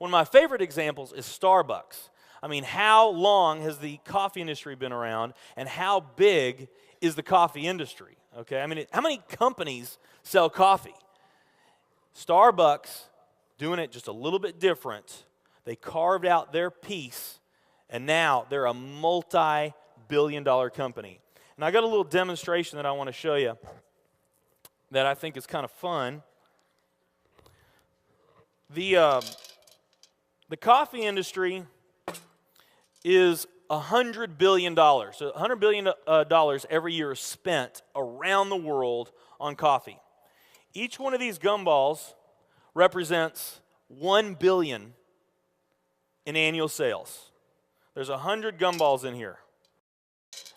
One of my favorite examples is Starbucks. I mean, how long has the coffee industry been around, and how big is the coffee industry? Okay, I mean, how many companies sell coffee? Starbucks, doing it just a little bit different, they carved out their piece, and now they're a multi-billion-dollar company. And I got a little demonstration that I want to show you that I think is kind of fun. The coffee industry is $100 billion. So $100 billion every year is spent around the world on coffee. Each one of these gumballs represents $1 billion in annual sales. There's 100 gumballs in here.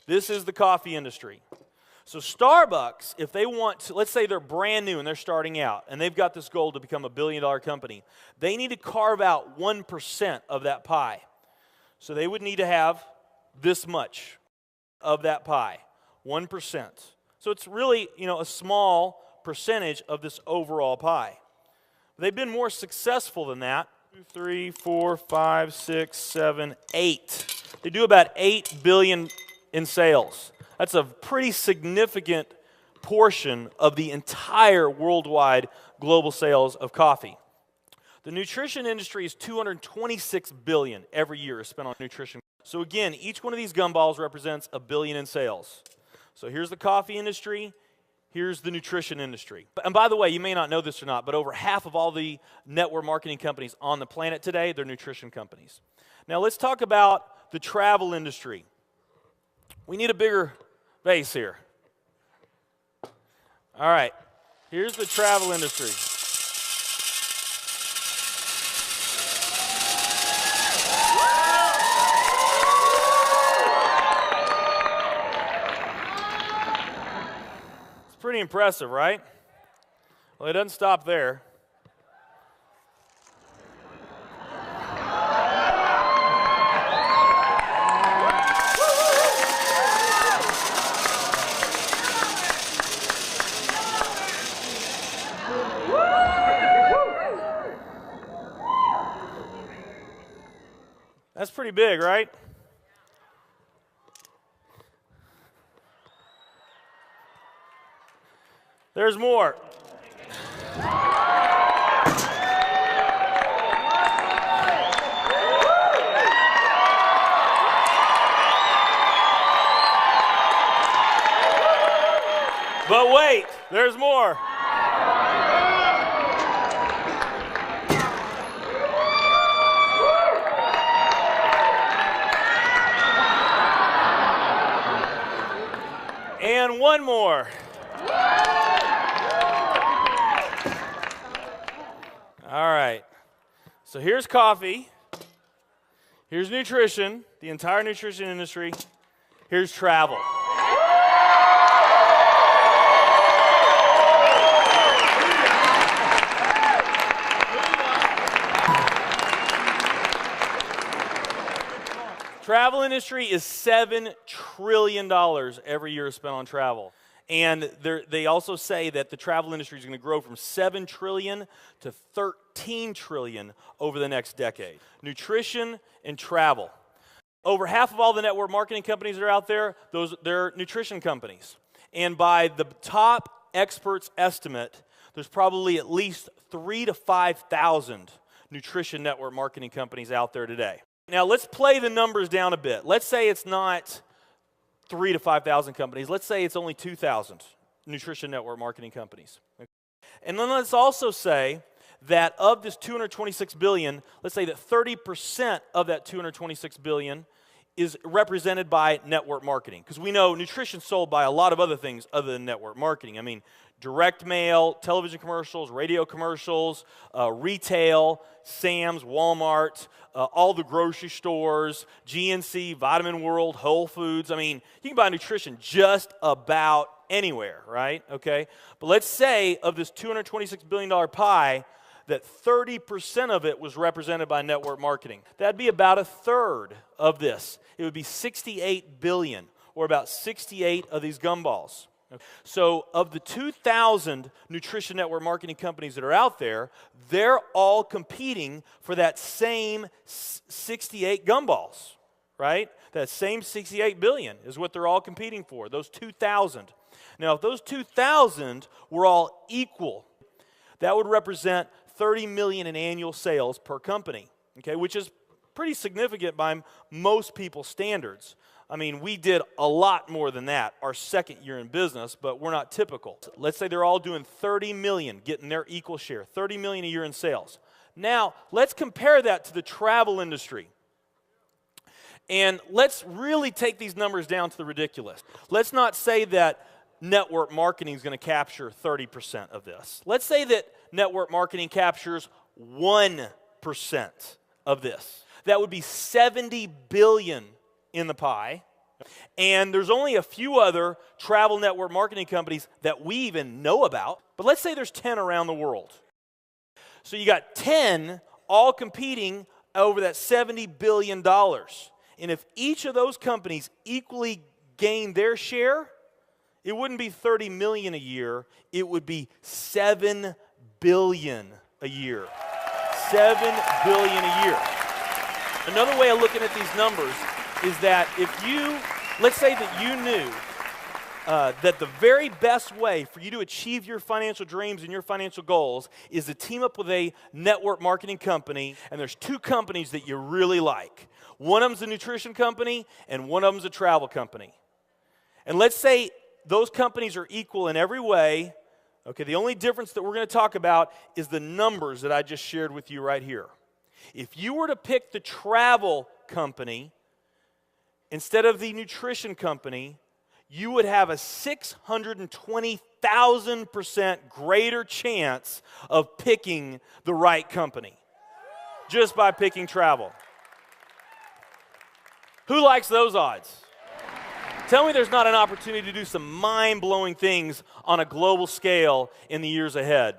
This is the coffee industry. So Starbucks, if they want to, let's say they're brand new and they're starting out, and they've got this goal to become a billion-dollar company, they need to carve out 1% of that pie. So they would need to have this much of that pie, 1%. So it's really, a small percentage of this overall pie. They've been more successful than that. 2, 3, 4, 5, 6, 7, 8. They do about $8 billion in sales. That's a pretty significant portion of the entire worldwide global sales of coffee. The nutrition industry is $226 billion every year is spent on nutrition. So again, each one of these gumballs represents $1 billion in sales. So here's the coffee industry, here's the nutrition industry. And by the way, you may not know this or not, but over half of all the network marketing companies on the planet today, they're nutrition companies. Now let's talk about the travel industry. We need a bigger vase here. All right, here's the travel industry. It's pretty impressive, right? Well, it doesn't stop there. That's pretty big, right? There's more. But wait, there's more. And one more. All right. So here's coffee. Here's nutrition, the entire nutrition industry. Here's travel. Travel industry is $7 trillion every year spent on travel. And they also say that the travel industry is going to grow from $7 trillion to $13 trillion over the next decade. Nutrition and travel. Over half of all the network marketing companies that are out there, they're nutrition companies. And by the top experts' estimate, there's probably at least 3,000 to 5,000 nutrition network marketing companies out there today. Now, let's play the numbers down a bit. Let's say it's not 3,000 to 5,000 companies. Let's say it's only 2,000 nutrition network marketing companies. And then let's also say that of this $226 billion, let's say that 30% of that $226 billion is represented by network marketing. Because we know nutrition's sold by a lot of other things other than network marketing. I mean, direct mail, television commercials, radio commercials, retail, Sam's, Walmart, all the grocery stores, GNC, Vitamin World, Whole Foods. I mean, you can buy nutrition just about anywhere, right? Okay? But let's say of this $226 billion pie, that 30% of it was represented by network marketing. That'd be about a third of this. It would be 68 billion, or about 68 of these gumballs. So of the 2,000 nutrition network marketing companies that are out there, they're all competing for that same 68 gumballs, right? That same 68 billion is what they're all competing for, those 2,000. Now, if those 2,000 were all equal, that would represent 30 million in annual sales per company, okay, which is pretty significant by most people's standards. I mean, we did a lot more than that our second year in business, but we're not typical. Let's say they're all doing 30 million, getting their equal share, 30 million a year in sales. Now, let's compare that to the travel industry. And let's really take these numbers down to the ridiculous. Let's not say that network marketing is going to capture 30% of this. Let's say that network marketing captures 1% of this. That would be 70 billion in the pie. And there's only a few other travel network marketing companies that we even know about. But let's say there's 10 around the world. So you got 10 all competing over that $70 billion. And if each of those companies equally gain their share, it wouldn't be 30 million a year, it would be 7 billion a year. 7 billion a year. Another way of looking at these numbers is that if you, let's say that you knew that the very best way for you to achieve your financial dreams and your financial goals is to team up with a network marketing company, and there's two companies that you really like. One of them's a nutrition company, and one of them's a travel company. And let's say those companies are equal in every way. Okay, the only difference that we're going to talk about is the numbers that I just shared with you right here. If you were to pick the travel company instead of the nutrition company, you would have a 620,000% greater chance of picking the right company just by picking travel. Who likes those odds? Tell me there's not an opportunity to do some mind-blowing things on a global scale in the years ahead.